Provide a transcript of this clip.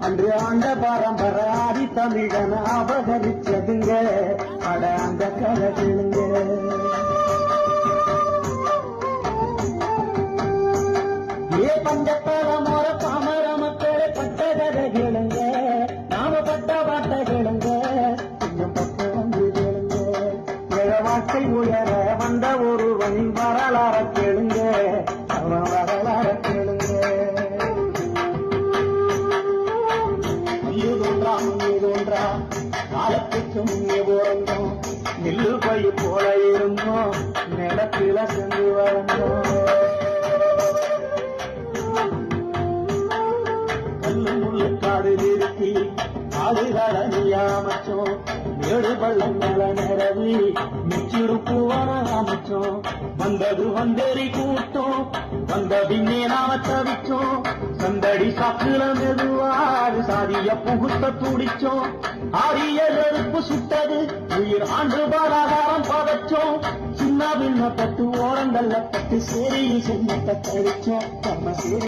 அன்று ஆண்ட பரம்பராதி தமிழன் அபகரிச்சதுங்க அட அந்த கதை கேளுங்க. ஏ பஞ்சத்தல மோர பாமர மக்களே பட்ட கதை கேளுங்க, நாம பட்ட பாட்ட கேளுங்க, கொஞ்சம் பட்ட வந்து கேளுங்க. ஏழ வாழ்க்கை உயர வந்த ஒருவனின் வரலாற கேளுங்க, அவன் வரலாற கேளுங்க. காலத்துக்கு முன்னே போறோம், நெல்லு பயிர் போல இருந்தோம், நிலத்தில சென்று வளர்ந்தோம். கல்லு முள்ளு காடு நிறுத்தி காடுகளை அமைச்சோம், மேடு பள்ளங்களை நிறவி மிச்சிருப்பு வர அமைச்சோம். வந்தது வந்தேறி கூட்டம், வந்த பின்னே நாம தவிச்சோம். சந்தடி சாக்குல மெதுவாறு சாதிய புகுத்த துடிச்சோம். ஆரிய நெருப்பு சுட்டது உயிர் ஆண்டு பாராதாரம் பதச்சோம். சின்ன பின்ன பட்டு ஓரங்கள்ல பட்டு சேரியில் சின்னத்தை கழிச்சோம். நம்ம சேரி